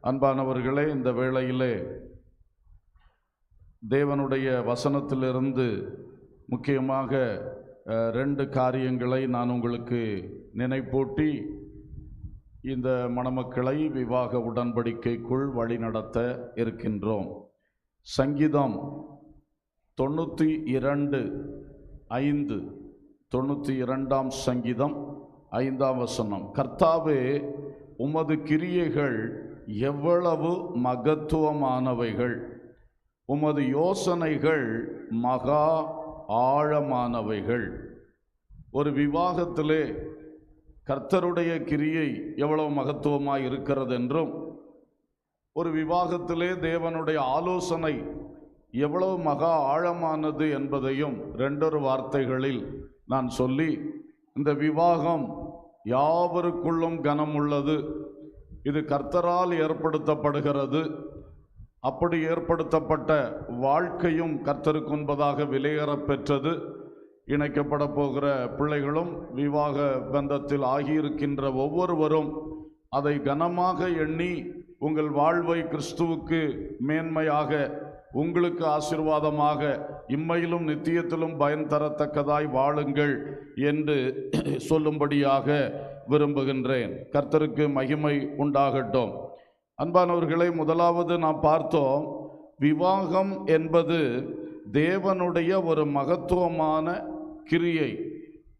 அன்பானவர்களே, இந்த வேளையிலே தேவனுடைய வசனத்திலிருந்து முக்கியமாக 2 காரியங்களை நான் உங்களுக்கு நினைப்பூட்டி இந்த மணமக்களை விவாக உடன்படிக்கைக்குள் வழிநடத்த இருக்கின்றோம். சங்கீதம் 92:5, 92ஆம் சங்கீதம் 5ஆம் வசனம். கர்த்தாவே, உமது கிரியைகள் எவ்வளவு மகத்துவமானவைகள், உமது யோசனைகள் மகா ஆழமானவைகள். ஒரு விவாகத்திலே கர்த்தருடைய கிரியை எவ்வளவு மகத்துவமாய் இருக்கிறது என்றும், ஒரு விவாகத்திலே தேவனுடைய ஆலோசனை எவ்வளவு மகா ஆழமானது என்பதையும் 2 வார்த்தைகளில் நான் சொல்லி, இந்த விவாகம் யாவருக்குள்ளும் கனம் உள்ளது, இது கர்த்தரால் ஏற்படுத்தப்படுகிறது, அப்படி ஏற்படுத்தப்பட்ட வாழ்க்கையும் கர்த்தருக்கு முன்பதாக விலையேறப் பெற்றது, இணைக்கப்பட போகிற பிள்ளைகளும் விவாக பந்தத்தில் ஆகியிருக்கின்ற ஒவ்வொருவரும் அதை கனமாக எண்ணி உங்கள் வாழ்வை கிறிஸ்துவுக்கு மேன்மையாக, உங்களுக்கு ஆசீர்வாதமாக, இம்மையிலும் நித்தியத்திலும் பயன் தரத்தக்கதாய் வாழுங்கள் என்று சொல்லும்படியாக விரும்புகின்றேன். கர்த்தருக்கு மகிமை உண்டாகட்டும். அன்பானவர்களை, முதலாவது நாம் பார்த்தோம், விவாகம் என்பது தேவனுடைய ஒரு மகத்துவமான கிரியை.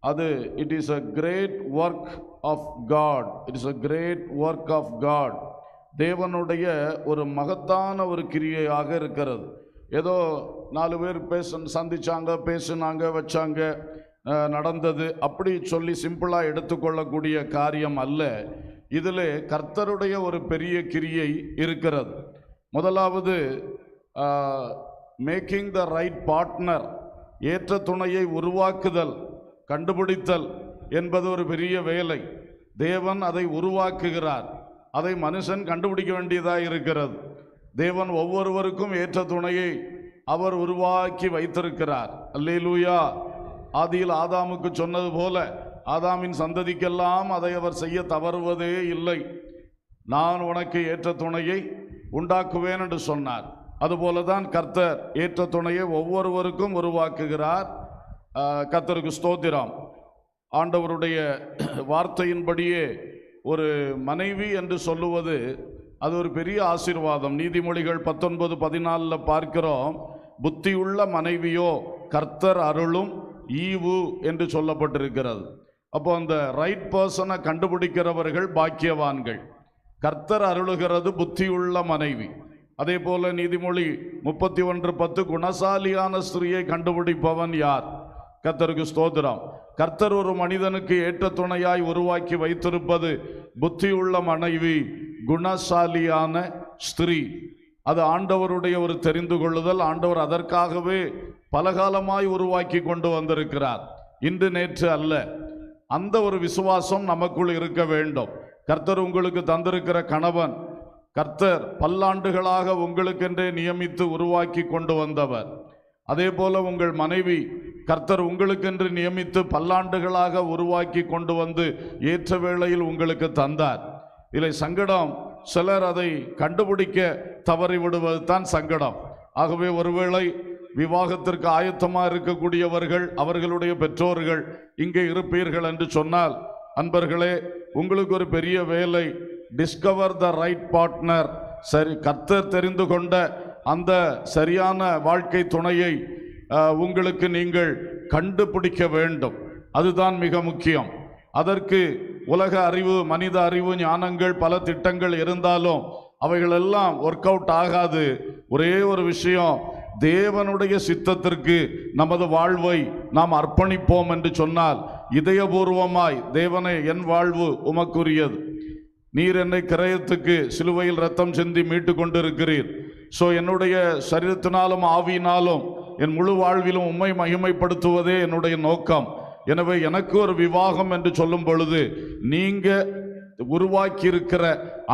அது it is a great work of God. It is a great work of God. தேவனுடைய ஒரு மகத்தான ஒரு கிரியையாக இருக்கிறது. ஏதோ 4 பேர் சந்திச்சாங்க, பேசினாங்க, வச்சாங்க, நடந்தது, அப்படி சொல்லி சிம்பிளாக எடுத்துக்கொள்ளக்கூடிய காரியம் அல்ல. இதில் கர்த்தருடைய ஒரு பெரிய கிரியை இருக்கிறது. முதலாவது, மேக்கிங் த ரைட் பார்ட்னர், ஏற்ற துணையை உருவாக்குதல், கண்டுபிடித்தல் என்பது ஒரு பெரிய வேலை. தேவன் அதை உருவாக்குகிறார், அதை மனுஷன் கண்டுபிடிக்க வேண்டியதாக இருக்கிறது. தேவன் ஒவ்வொருவருக்கும் ஏற்ற துணையை அவர் உருவாக்கி வைத்திருக்கிறார். அல்லேலூயா. ஆதியில் ஆதாமுக்கு சொன்னது போல, ஆதாமின் சந்ததிக்கெல்லாம் அதை அவர் செய்ய தவறுவதே இல்லை. நான் உனக்கு ஏற்ற துணையை உண்டாக்குவேன் என்று சொன்னார். அதுபோலதான் கர்த்தர் ஏற்ற துணையை ஒவ்வொருவருக்கும் உருவாக்குகிறார். கர்த்தருக்கு ஸ்தோத்திரம். ஆண்டவருடைய வார்த்தையின்படியே ஒரு மனைவி என்று சொல்லுவது அது ஒரு பெரிய ஆசீர்வாதம். நீதிமொழிகள் 19:14 பார்க்கிறோம், புத்தியுள்ள மனைவியோ கர்த்தர் அருளும் ஈவு என்று சொல்லப்பட்டிருக்கிறது. அப்போ அந்த ரைட் பர்சனை கண்டுபிடிக்கிறவர்கள் பாக்கியவான்கள். கர்த்தர் அருளுகிறது புத்தியுள்ள மனைவி. அதே போல நீதிமொழி 31:10, குணசாலியான ஸ்திரியை கண்டுபிடிப்பவன் யார்? கர்த்தருக்கு ஸ்தோத்திரம். கர்த்தர் ஒரு மனிதனுக்கு ஏற்ற துணையாய் உருவாக்கி வைத்திருப்பது புத்தியுள்ள மனைவி, குணசாலியான ஸ்திரீ. அது ஆண்டவருடைய ஒரு தெரிந்து கொள்ளுதல். ஆண்டவர் அதற்காகவே பலகாலமாய் உருவாக்கி கொண்டு வந்திருக்கிறார், இன்று நேற்று அல்ல. அந்த ஒரு விசுவாசம் நமக்குள் இருக்க வேண்டும். கர்த்தர் உங்களுக்கு தந்திருக்கிற கணவன் கர்த்தர் பல்லாண்டுகளாக உங்களுக்கென்றே நியமித்து உருவாக்கி கொண்டு வந்தவர். அதே போல உங்கள் மனைவி கர்த்தர் உங்களுக்கென்று நியமித்து பல்லாண்டுகளாக உருவாக்கி கொண்டு வந்து ஏற்ற வேளையில் உங்களுக்கு தந்தார். இல்லை சங்கடம், சிலர் அதை கண்டுபிடிக்க தவறிவிடுவது தான் சங்கடம். ஆகவே ஒருவேளை விவாகத்திற்கு ஆயத்தமாக இருக்கக்கூடியவர்கள், அவர்களுடைய பெற்றோர்கள் இங்கே இருப்பீர்கள் என்று சொன்னால், அன்பர்களே, உங்களுக்கு ஒரு பெரிய வேலை. Discover the right partner. சரி, கர்த்தர் தெரிந்து கொண்ட அந்த சரியான வாழ்க்கை துணையை உங்களுக்கு நீங்கள் கண்டுபிடிக்க வேண்டும். அதுதான் மிக முக்கியம். அதற்கு உலக அறிவு, மனித அறிவு, ஞானங்கள், பல திட்டங்கள் இருந்தாலும் அவைகளெல்லாம் ஒர்க் அவுட் ஆகாது. ஒரே ஒரு விஷயம், தேவனுடைய சித்தத்திற்கு நமது வாழ்வை நாம் அர்ப்பணிப்போம் என்று சொன்னால், இதயபூர்வமாய் தேவனே, என் வாழ்வு உமக்குரியது, நீர் என்னை கிரயத்துக்கு சிலுவையில் ரத்தம் சிந்தி மீட்டு கொண்டிருக்கிறீர். ஸோ என்னுடைய சரீரத்தினாலும் ஆவியினாலும் என் முழு வாழ்விலும் உம்மை மகிமைப்படுத்துவதே என்னுடைய நோக்கம். எனவே எனக்கு ஒரு விவாகம் என்று சொல்லும் பொழுது, நீங்க உருவாக்கி இருக்கிற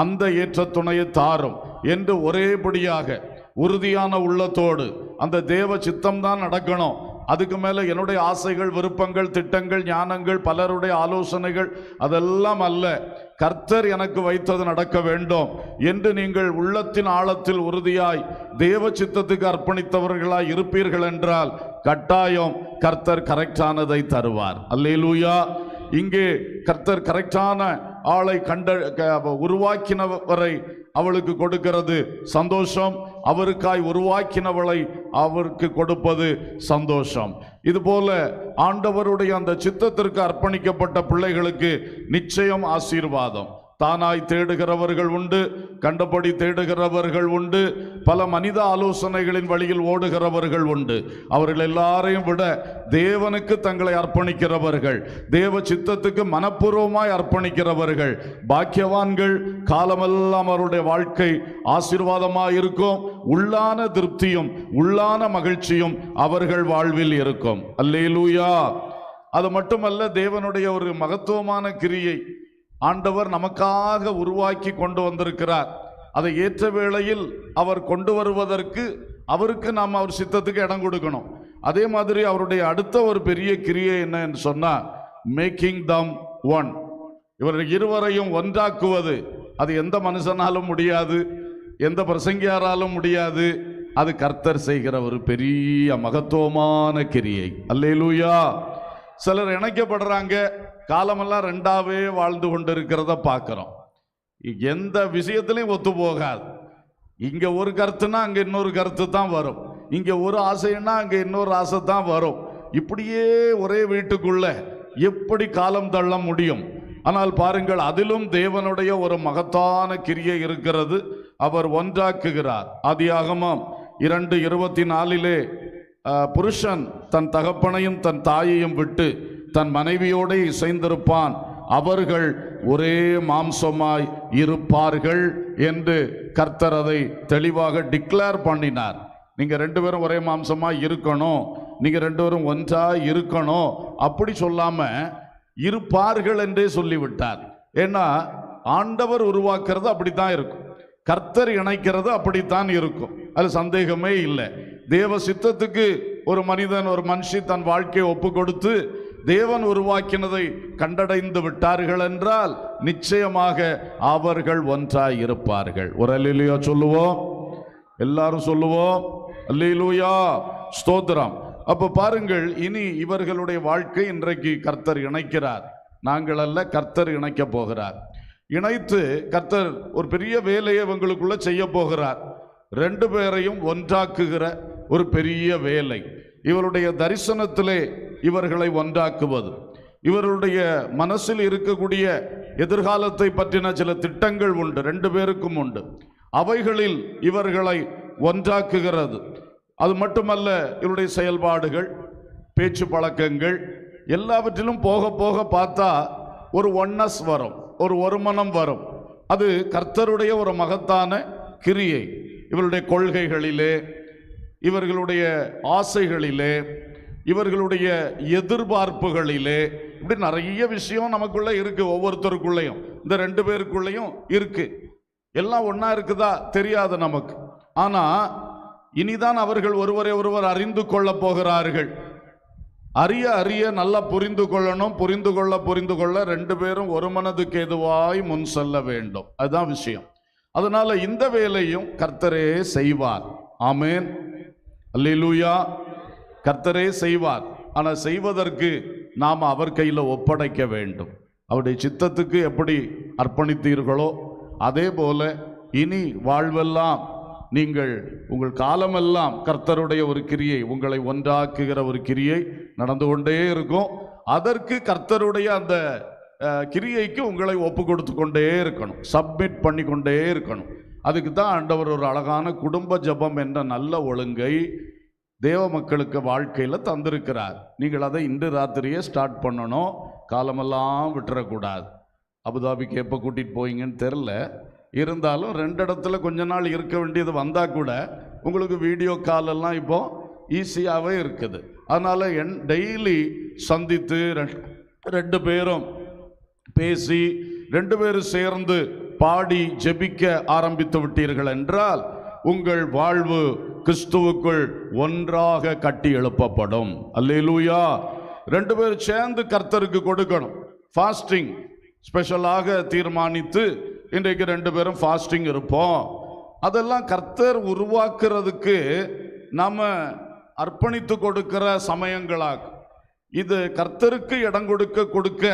அந்த ஏற்ற துணையை தாரும் என்று ஒரேபடியாக உறுதியான உள்ளத்தோடு, அந்த தேவ சித்தம்தான் நடக்கணும், அதுக்கு மேலே என்னுடைய ஆசைகள், விருப்பங்கள், திட்டங்கள், ஞானங்கள், பலருடைய ஆலோசனைகள் அதெல்லாம் அல்ல. கர்த்தர் எனக்கு வைத்தது நடக்க வேண்டும் என்று நீங்கள் உள்ளத்தின் ஆழத்தில் உறுதியாய் தேவ சித்தத்துக்கு அர்ப்பணித்தவர்களாய் இருப்பீர்கள் என்றால் கட்டாயம் கர்த்தர் கரெக்டானதை தருவார். அல்லேலூயா. இங்கே கர்த்தர் கரெக்டான ஆளை உருவாக்கினவரை அவளுக்கு கொடுக்கிறது சந்தோஷம், அவருக்காய் உருவாக்கினவளை அவருக்கு கொடுப்பது சந்தோஷம். இதுபோல ஆண்டவருடைய அந்த சித்தத்திற்கு அர்ப்பணிக்கப்பட்ட பிள்ளைகளுக்கு நிச்சயம் ஆசீர்வாதம். தானாய் தேடுகிறவர்கள் உண்டு, கண்டபடி தேடுகிறவர்கள் உண்டு, பல மனித ஆலோசனைகளின் வழியில் ஓடுகிறவர்கள் உண்டு. அவர்கள் எல்லாரையும் விட தேவனுக்கு தங்களை அர்ப்பணிக்கிறவர்கள், தேவ சித்தத்துக்கு மனப்பூர்வமாய் அர்ப்பணிக்கிறவர்கள் பாக்கியவான்கள். காலமெல்லாம் அவருடைய வாழ்க்கை ஆசீர்வாதமாய் இருக்கும். உள்ளான திருப்தியும் உள்ளான மகிழ்ச்சியும் அவர்கள் வாழ்வில் இருக்கும். அல்லேலூயா. அது மட்டுமல்ல, தேவனுடைய ஒரு மகத்துவமான கிரியை ஆண்டவர் நமக்காக உருவாக்கி கொண்டு வந்திருக்கிறார். அதை ஏற்ற வேளையில் அவர் கொண்டு வருவதற்கு அவருக்கு நாம் அவர் சித்தத்துக்கு இடம் கொடுக்கணும். அதே மாதிரி அவருடைய அடுத்த ஒரு பெரிய கிரியை என்ன என்று சொன்னால், மேக்கிங் தம் ஒன். இவர்கள் இருவரையும் ஒன்றாக்குவது அது எந்த மனுஷனாலும் முடியாது, எந்த பிரசங்கியாராலும் முடியாது. அது கர்த்தர் செய்கிற ஒரு பெரிய மகத்துவமான கிரியை. அல்லேலூயா. சிலர் இணைக்கப்படுறாங்க, காலமெல்லாம் ரெண்டாவே வாழ்ந்து கொண்டு இருக்கிறத பார்க்கிறோம். எந்த விஷயத்திலையும் ஒத்து போகாது. இங்க ஒரு கருத்துனா அங்க இன்னொரு கருத்து தான் வரும், இங்க ஒரு ஆசைன்னா அங்க இன்னொரு ஆசை தான் வரும். இப்படியே ஒரே வீட்டுக்குள்ள எப்படி காலம் தள்ள முடியும்? ஆனால் பாருங்கள், அதிலும் தேவனுடைய ஒரு மகத்தான கிரியை இருக்கிறது. அவர் ஒன்றாக்குகிறார். ஆதியாகமம் 2:24 புருஷன் தன் தகப்பனையும் தன் தாயையும் விட்டு தன் மனைவியோடு இசைந்திருப்பான், அவர்கள் ஒரே மாம்சமாய் இருப்பார்கள் என்று கர்த்தர் அதை தெளிவாக டிக்ளேர் பண்ணினார். நீங்க ரெண்டு பேரும் ஒரே மாம்சமாய் இருக்கணும், நீங்க ரெண்டு பேரும் ஒன்றாய் இருக்கணும் அப்படி சொல்லாம இருப்பார்கள் என்றே சொல்லிவிட்டார். ஏன்னா ஆண்டவர் உருவாக்குறது அப்படித்தான் இருக்கும், கர்த்தர் இணைக்கிறது அப்படித்தான் இருக்கும், அது சந்தேகமே இல்லை. தேவ சித்தத்துக்கு ஒரு மனிதன், ஒரு மனுஷி தன் வாழ்க்கையை ஒப்பு கொடுத்து தேவன் உருவாக்கினதை கண்டடைந்து விட்டார்கள் என்றால் நிச்சயமாக அவர்கள் ஒன்றாய் இருப்பார்கள். ஒரு அல்லேலூயா சொல்லுவோம், எல்லாரும் சொல்லுவோம் அல்லேலூயா, ஸ்தோத்திரம். அப்ப பாருங்கள், இனி இவர்களுடைய வாழ்க்கை இன்றைக்கு கர்த்தர் இணைக்கிறார். நாங்கள் அல்ல, கர்த்தர் இணைக்க போகிறார். இணைத்து கர்த்தர் ஒரு பெரிய வேலையை இவங்களுக்குள்ள செய்ய போகிறார். ரெண்டு பேரையும் ஒன்றாக்குகிற ஒரு பெரிய வேலை. இவருடைய தரிசனத்திலே இவர்களை ஒன்றாக்குவது, இவருடைய மனசில் இருக்கக்கூடிய எதிர்காலத்தை பற்றின சில திட்டங்கள் உண்டு, ரெண்டு பேருக்கும் உண்டு. அவைகளில் இவர்களை ஒன்றாக்குகிறது. அது மட்டுமல்ல, இவருடைய செயல்பாடுகள், பேச்சு பழக்கங்கள் எல்லாவற்றிலும் போக போக பார்த்தா ஒரு ஒன்னஸ் வரும், ஒரு ஒருமனம் வரும். அது கர்த்தருடைய ஒரு மகத்தான கிரியை. இவருடைய கொள்கைகளிலே, இவர்களுடைய ஆசைகளிலே, இவர்களுடைய எதிர்பார்ப்புகளிலே, இப்படி நிறைய விஷயம் நமக்குள்ள இருக்கு. ஒவ்வொருத்தருக்குள்ளேயும், இந்த ரெண்டு பேருக்குள்ளேயும் இருக்கு. எல்லாம் ஒன்னா இருக்குதா தெரியாது நமக்கு. ஆனா இனிதான் அவர்கள் ஒருவரை ஒருவர் அறிந்து கொள்ள போகிறார்கள். அறிய அறிய நல்லா புரிந்து கொள்ளணும். புரிந்து கொள்ள ரெண்டு பேரும் ஒரு மனதுக்கு ஏதுவாய் முன் செல்ல வேண்டும். அதுதான் விஷயம். அதனால இந்த வேலையும் கர்த்தரே செய்வார். ஆமென், அல்லேலூயா. கர்த்தரே செய்வார். ஆனால் செய்வதற்கு நாம் அவர் கையில் ஒப்படைக்க வேண்டும். அவருடைய சித்தத்துக்கு எப்படி அர்ப்பணித்தீர்களோ அதே போல இனி வாழ்வெல்லாம் நீங்கள், உங்கள் காலமெல்லாம் கர்த்தருடைய ஒரு கிரியை, உங்களை ஒன்றாக்குகிற ஒரு கிரியை நடந்து கொண்டே இருக்கும். அதற்கு கர்த்தருடைய அந்த கிரியைக்கு உங்களை ஒப்பு கொடுத்து கொண்டே இருக்கணும், சப்மிட் பண்ணி கொண்டே இருக்கணும். அதுக்கு தான் ஆண்டவர் ஒரு அழகான குடும்ப ஜெபம் என்ற நல்ல ஒழுங்கை தேவ மக்களுக்கு வாழ்க்கையில் தந்திருக்கிறார். நீங்கள் அதை இன்று ராத்திரியே ஸ்டார்ட் பண்ணணும், காலமெல்லாம் விட்டுறக்கூடாது. அபுதாபிக்கு எப்போ கூட்டிகிட்டு போவீங்கன்னு தெரில, இருந்தாலும் ரெண்டு இடத்துல கொஞ்ச நாள் இருக்க வேண்டியது வந்தால் கூட உங்களுக்கு வீடியோ காலெல்லாம் இப்போ ஈஸியாகவே இருக்குது. அதனால் டெய்லி சந்தித்து ரெண்டு பேரும் பேசி ரெண்டு பேரும் சேர்ந்து பாடி ஜெபிக்க ஆரம்பித்து விட்டீர்கள் என்றால் உங்கள் வாழ்வு கிறிஸ்துவுக்குள் ஒன்றாக கட்டி எழுப்பப்படும். அல்லேலூயா. 2 பேர் சேர்ந்து கர்த்தருக்கு கொடுக்கணும். ஃபாஸ்டிங் ஸ்பெஷலாக தீர்மானித்து இன்றைக்கு 2 பேரும் ஃபாஸ்டிங் இருப்போம். அதெல்லாம் கர்த்தர் உருவாக்குறதுக்கு நாம அர்ப்பணித்து கொடுக்கிற சமயங்களாக. இது கர்த்தருக்கு இடம் கொடுக்க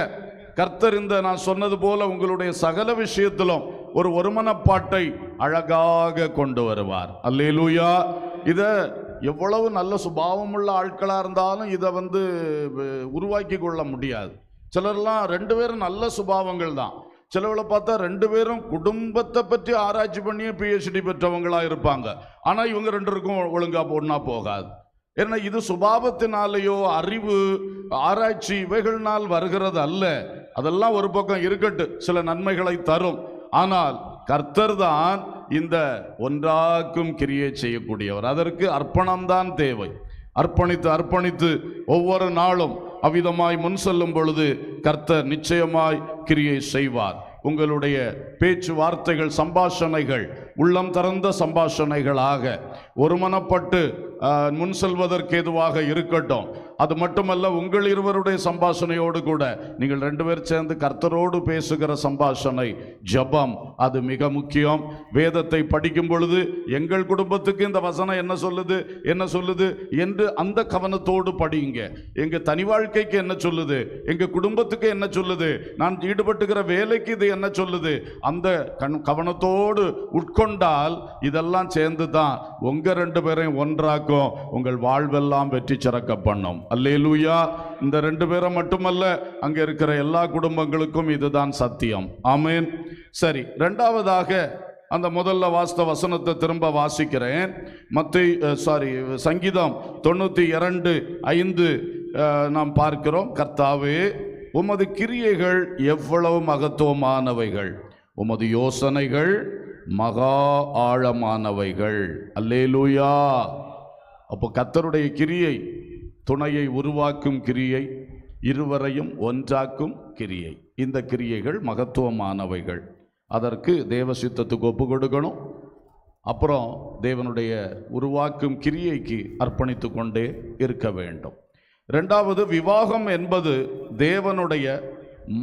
கர்த்தர் இந்த நான் சொன்னது போல உங்களுடைய சகல விஷயத்திலும் ஒரு ஒருமனப்பாட்டை அழகாக கொண்டு வருவார். அல்லேலூயா. இதை எவ்வளவு நல்ல சுபாவமுள்ள ஆட்களாக இருந்தாலும் இதை உருவாக்கி கொள்ள முடியாது. சிலர்லாம் 2 பேரும் நல்ல சுபாவங்கள் தான். சிலவளை பார்த்தா 2 பேரும் குடும்பத்தை பற்றி ஆராய்ச்சி பண்ணியே PhD பெற்றவங்களாக இருப்பாங்க. ஆனால் இவங்க 2 பேருக்கும் ஒழுங்காக ஒன்றா போகாது. ஏன்னா இது சுபாவத்தினாலேயோ அறிவு ஆராய்ச்சி இவைகள்னால் வருகிறது அல்ல. அதெல்லாம் ஒரு பக்கம் இருக்கட்டு, சில நன்மைகளை தரும். ஆனால் கர்த்தர் தான் இந்த ஒன்றாக்கும் கிரியை செய்யக்கூடியவர். அதற்கு அர்ப்பணம்தான் தேவை. அர்ப்பணித்து ஒவ்வொரு நாளும் அவ்விதமாய் முன் செல்லும் பொழுது கர்த்தர் நிச்சயமாய் கிரியை செய்வார். உங்களுடைய பேச்சுவார்த்தைகள் சம்பாஷணைகள் உள்ளம் திறந்த சம்பாஷணைகளாக ஒருமனப்பட்டு முன் செல்வதற்கு ஏதுவாக இருக்கட்டும். அது மட்டுமல்ல, உங்கள் இருவருடைய சம்பாஷணையோடு கூட நீங்கள் 2 பேர் சேர்ந்து கர்த்தரோடு பேசுகிற சம்பாஷணை ஜெபம், அது மிக முக்கியம். வேதத்தை படிக்கும் பொழுது எங்கள் குடும்பத்துக்கு இந்த வசனம் என்ன சொல்லுது என்று அந்த கவனத்தோடு படியுங்க. எங்க தனி வாழ்க்கைக்கு என்ன சொல்லுது, எங்க குடும்பத்துக்கு என்ன சொல்லுது, நான் ஈடுபட்டுகிற வேலைக்கு இது என்ன சொல்லுது, அந்த கவனத்தோடு உட்கொண்டால் இதெல்லாம் சேர்ந்து தான் உங்க 2 பேரையும் ஒன்றாக்கும், உங்கள் வாழ்வெல்லாம் வெற்றி சிறக்க பண்ணும். அல்லேலூயா. இந்த 2 பேரை மட்டுமல்ல, அங்க இருக்கிற எல்லா குடும்பங்களுக்கும் இதுதான் சத்தியம். ஆமென். சரி, 2வதாக அந்த முதல்ல வாஸ்த வசனத்தை திரும்ப வாசிக்கிறேன். சங்கீதம் 92:5 நாம் பார்க்கிறோம். கர்த்தாவே, உமது கிரியைகள் எவ்வளவு மகத்துவமானவைகள், உமது யோசனைகள் மகா ஆழமானவைகள். அல்லேலூயா. அப்போ கர்த்தருடைய கிரியை துணையை உருவாக்கும் கிரியை, இருவரையும் ஒன்றாக்கும் கிரியை. இந்த கிரியைகள் மகத்துவமானவைகள். அதற்கு தேவ சித்தத்துக்கு ஒப்பு கொடுக்கணும். அப்புறம் தேவனுடைய உருவாக்கும் கிரியைக்கு அர்ப்பணித்து கொண்டே இருக்க வேண்டும். 2வது, விவாகம் என்பது தேவனுடைய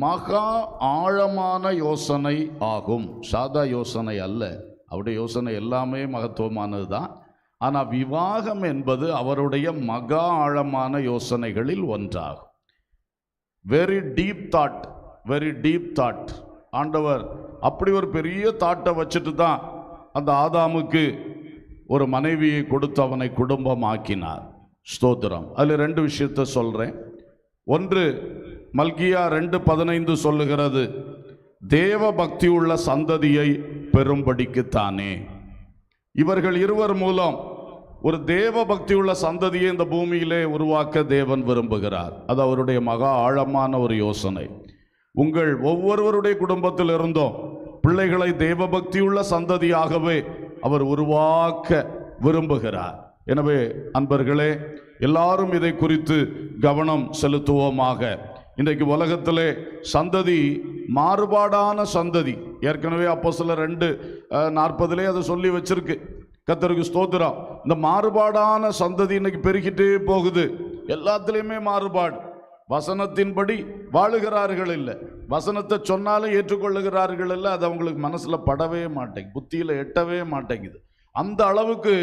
மகா ஆழமான யோசனை ஆகும். சாதா யோசனை அல்ல. அவருடைய யோசனை எல்லாமே மகத்துவமானது தான். ஆனால் விவாகம் என்பது அவருடைய மகா ஆழமான யோசனைகளில் ஒன்றாகும். Very deep thought. ஆண்டவர் அப்படி ஒரு பெரிய தாட்டை வச்சுட்டு தான் அந்த ஆதாமுக்கு ஒரு மனைவியை கொடுத்து அவனை குடும்பமாக்கினார். ஸ்தோத்திரம். அதில் 2 விஷயத்தை சொல்கிறேன். ஒன்று, மல்கியா 2:15 சொல்லுகிறது, தேவ பக்தி உள்ள சந்ததியை பெரும்படிக்குத்தானே. இவர்கள் இருவர் மூலம் ஒரு தேவ பக்தி உள்ள சந்ததியை இந்த பூமியிலே உருவாக்க தேவன் விரும்புகிறார். அது அவருடைய மகா ஆழமான ஒரு யோசனை. உங்கள் ஒவ்வொருவருடைய குடும்பத்தில் இருந்தும் பிள்ளைகளை தேவ பக்தியுள்ள சந்ததியாகவே அவர் உருவாக்க விரும்புகிறார். எனவே அன்பர்களே, எல்லாரும் இதை குறித்து கவனம் செலுத்துவோமாக. இன்றைக்கு உலகத்திலே சந்ததி மாறுபாடான சந்ததி. ஏற்கனவே அப்போஸ்தலர் 2:40 அதை சொல்லி வச்சிருக்கு. கர்த்தருக்கு ஸ்தோத்திரம். இந்த மாறுபாடான சந்ததி இன்னைக்கு பெருகிட்டே போகுது. எல்லாத்துலேயுமே மாறுபாடு. வசனத்தின்படி வாழுகிறார்கள் இல்லை, வசனத்தை சொன்னாலும் ஏற்றுக்கொள்ளுகிறார்கள் இல்லை. அது அவங்களுக்கு மனசில் படவே மாட்டேங்குது, புத்தியில் எட்டவே மாட்டேங்குது. அந்த அளவுக்கு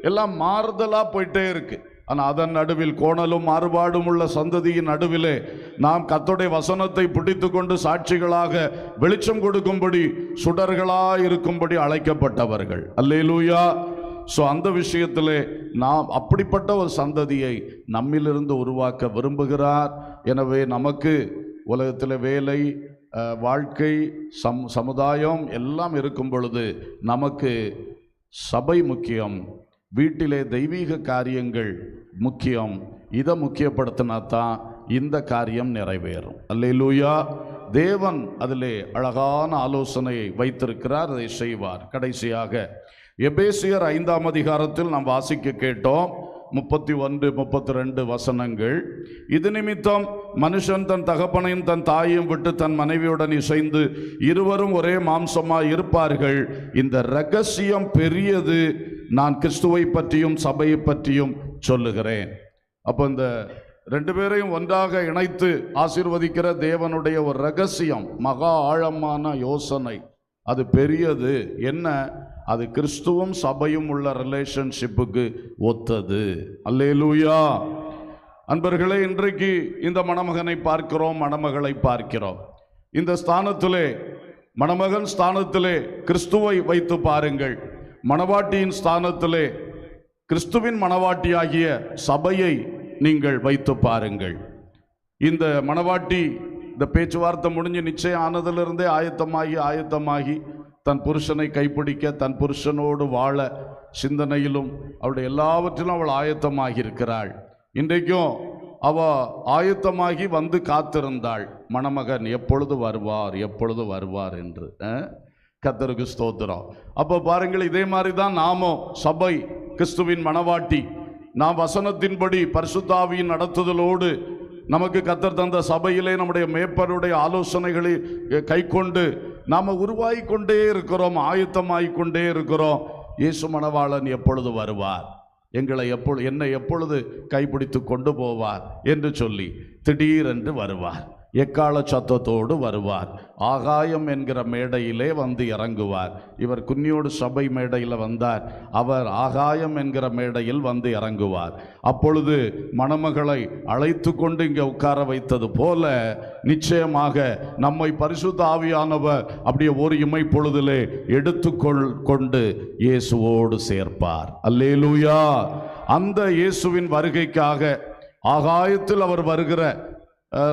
எல்லாம் மாறுதலாக போயிட்டே இருக்கு. ஆனால் அதன் நடுவில் கோணலும் மாறுபாடும் உள்ள சந்ததியின் நடுவிலே நாம் கர்த்தருடைய வசனத்தை பிடித்து கொண்டு சாட்சிகளாக வெளிச்சம் கொடுக்கும்படி, சுடர்களாக இருக்கும்படி அழைக்கப்பட்டவர்கள். அல்லேலூயா. ஸோ அந்த விஷயத்திலே நாம் அப்படிப்பட்ட ஒரு சந்ததியை நம்மிலிருந்து உருவாக்க விரும்புகிறார். எனவே நமக்கு உலகத்தில் வேலை, வாழ்க்கை, சமுதாயம் எல்லாம் இருக்கும் பொழுது நமக்கு சபை முக்கியம், வீட்டிலே தெய்வீக காரியங்கள் முக்கியம். இதை முக்கியப்படுத்தினா தான் இந்த காரியம் நிறைவேறும். அல்லேலூயா. தேவன் அதிலே அழகான ஆலோசனையை வைத்திருக்கிறார், அதை செய்வார். கடைசியாக எபேசியர் 5ஆம் அதிகாரத்தில் நாம் வாசிக்க கேட்டோம் 31-32 வசனங்கள். இது நிமித்தம் மனுஷன் தன் தகப்பனையும் தன் தாயையும் விட்டு தன் மனைவியுடன் இசைந்து இருவரும் ஒரே மாம்சமாய் இருப்பார்கள். இந்த இரகசியம் பெரியது, நான் கிறிஸ்துவை பற்றியும் சபையை பற்றியும் சொல்லுகிறேன். அப்போ இந்த ரெண்டு பேரையும் ஒன்றாக இணைத்து ஆசீர்வதிக்கிற தேவனுடைய ஒரு ரகசியம், மகா ஆழமான யோசனை, அது பெரியது. என்ன? அது கிறிஸ்துவும் சபையும் உள்ள ரிலேஷன்ஷிப்புக்கு ஒத்தது. அல்லேலூயா. அன்பர்களே, இன்றைக்கு இந்த மணமகனை பார்க்கிறோம், மணமகளை பார்க்கிறோம். இந்த ஸ்தானத்திலே, மணமகன் ஸ்தானத்திலே கிறிஸ்துவை வைத்து பாருங்கள். மணவாட்டியின் ஸ்தானத்திலே கிறிஸ்துவின் மணவாட்டியாகிய சபையை நீங்கள் வைத்து பாருங்கள். இந்த மணவாட்டி இந்த பேச்சுவார்த்தை முடிஞ்சு நிச்சயம் ஆனதிலிருந்தே ஆயத்தமாகி தன் புருஷனை கைப்பிடிக்க, தன் புருஷனோடு வாழ சிந்தனையிலும் அவளுடைய எல்லாவற்றிலும் அவள் ஆயத்தமாகி இருக்கிறாள். இன்றைக்கும் அவ ஆயத்தமாகி வந்து காத்திருந்தாள், மணமகன் எப்பொழுது வருவார் என்று. கர்த்தருக்கு ஸ்தோத்திரம். அப்போ பாருங்கள், இதே மாதிரி தான் நாமும் சபை, கிறிஸ்துவின் மணவாட்டி. நாம் வசனத்தின்படி பரிசுத்த ஆவியின் நடத்துதலோடு நமக்கு கர்த்தர் தந்த சபையிலே நம்முடைய மேய்ப்பருடைய ஆலோசனைகளை கைக்கொண்டு நாம் உருவாகி கொண்டே இருக்கிறோம், ஆயத்தமாகிக்கொண்டே இருக்கிறோம். இயேசு மணவாளன் எப்பொழுது வருவார், என்னை எப்பொழுது கைப்பிடித்து கொண்டு போவார் என்று சொல்லி திடீரென்று வருவார். எக்கால சத்தத்தோடு வருவார். ஆகாயம் என்கிற மேடையிலே வந்து இறங்குவார். இவர் குன்னியோடு சபை மேடையில் வந்தார், அவர் ஆகாயம் என்கிற மேடையில் வந்து இறங்குவார். அப்பொழுது மணமகளை அழைத்து கொண்டு இங்கே உட்கார வைத்தது போல நிச்சயமாக நம்மை பரிசுத்த ஆவியானவர் அப்படியே ஒரு இமை பொழுதிலே எடுத்துக்கொண்டு இயேசுவோடு சேர்ப்பார். அல்லேலூயா. அந்த இயேசுவின் வருகைக்காக ஆகாயத்தில் அவர் வருகிற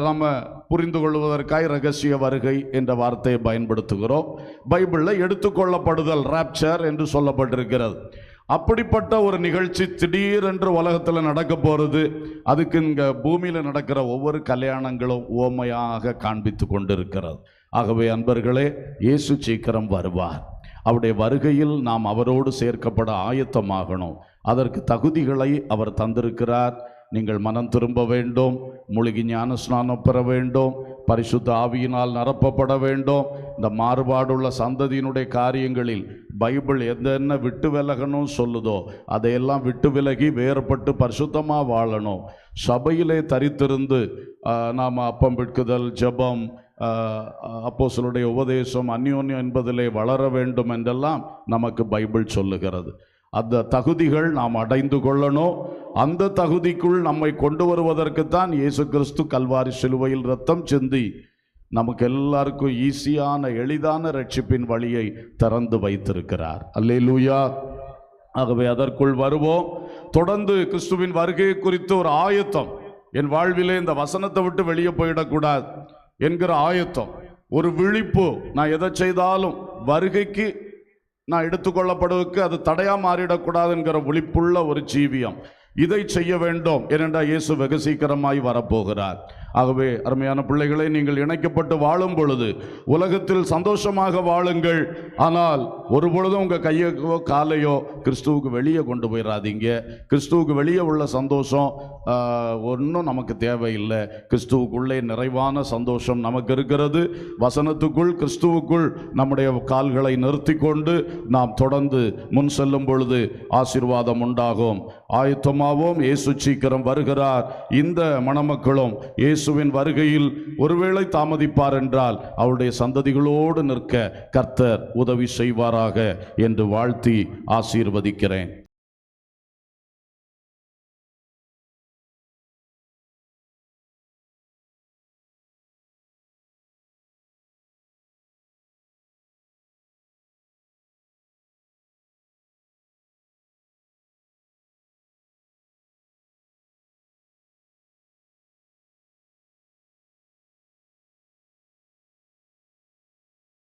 நம்ம புரிந்து கொள்வதற்காக ரகசிய வருகை என்ற வார்த்தையை பயன்படுத்துகிறோம். பைபிளில் எடுத்துக்கொள்ளப்படுதல், ராப்சர் என்று சொல்லப்பட்டிருக்கிறது. அப்படிப்பட்ட ஒரு நிகழ்ச்சி திடீரென்று உலகத்தில் நடக்க போகிறது. அதுக்கு இங்கே பூமியில் நடக்கிற ஒவ்வொரு கல்யாணங்களும் உவமையாக காண்பித்து கொண்டிருக்கிறது. ஆகவே அன்பர்களே, இயேசு சீக்கிரம் வருவார். அவருடைய வருகையில் நாம் அவரோடு சேர்க்கப்பட ஆயத்தமாகணும். அதற்கு தகுதிகளை அவர் தந்திருக்கிறார். நீங்கள் மனம் திரும்ப வேண்டும், முழுகி ஞான ஸ்நானம் பெற வேண்டும், பரிசுத்த ஆவியினால் நிரப்பப்பட வேண்டும். இந்த மாறுபாடுள்ள சந்ததியினுடைய காரியங்களில் பைபிள் என்ன விட்டு விலகணும் சொல்லுதோ அதையெல்லாம் விட்டு விலகி வேறுபட்டு பரிசுத்தமாக வாழணும். சபையிலே தரித்திருந்து நாம் அப்பம் விற்குதல், ஜெபம், அப்போஸ்தலருடைய உபதேசம், அந்யோன்யம் என்பதிலே வளர வேண்டும் என்றெல்லாம் நமக்கு பைபிள் சொல்லுகிறது. அந்த தகுதிகள் நாம் அடைந்து கொள்ளணும். அந்த தகுதிக்குள் நம்மை கொண்டு வருவதற்குத்தான் இயேசு கிறிஸ்து கல்வாரி சிலுவையில் இரத்தம் சிந்தி நமக்கு எல்லாருக்கும் ஈஸியான எளிதான ரட்சிப்பின் வழியை திறந்து வைத்திருக்கிறார். அல்லேலூயா. ஆகவே அதற்குள் வருவோம். தொடர்ந்து கிறிஸ்துவின் வருகை குறித்து ஒரு ஆயத்தம், என் வாழ்விலே இந்த வசனத்தை விட்டு வெளியே போயிடக்கூடாது என்கிற ஆயத்தம், ஒரு விழிப்பு. நான் எதை செய்தாலும் வருகைக்கு நான் எடுத்துக்கொள்ளப்படுவதற்கு அது தடையாக மாறிடக்கூடாது என்கிற விழிப்புள்ள ஒரு ஜீவியம். இதை செய்ய வேண்டும். ஏனென்றால் இயேசு வெகு சீக்கிரமாய் வரப்போகிறார். ஆகவே அருமையான பிள்ளைகளை, நீங்கள் இணைக்கப்பட்டு வாழும் பொழுது உலகத்தில் சந்தோஷமாக வாழுங்கள். ஆனால் ஒரு பொழுதும் உங்கள் கையோ காலையோ கிறிஸ்துவுக்கு வெளியே கொண்டு போயிடாதீங்க. கிறிஸ்துவுக்கு வெளியே உள்ள சந்தோஷம் ஒன்றும் நமக்கு தேவையில்லை. கிறிஸ்துவுக்குள்ளே நிறைவான சந்தோஷம் நமக்கு இருக்கிறது. வசனத்துக்குள், கிறிஸ்துவுக்குள் நம்முடைய கால்களை நிறுத்தி கொண்டு நாம் தொடர்ந்து முன் செல்லும் பொழுது ஆசீர்வாதம் உண்டாகும். ஆயத்தமாவோம். இயேசு சீக்கிரம் வருகிறார். இந்த மணமக்களும் இயேசுவின் வருகையில் ஒருவேளை தாமதிப்பார் என்றால் அவருடைய சந்ததிகளோடு நிற்க கர்த்தர் உதவி செய்வாராக என்று வாழ்த்தி ஆசீர்வதிக்கிறேன்.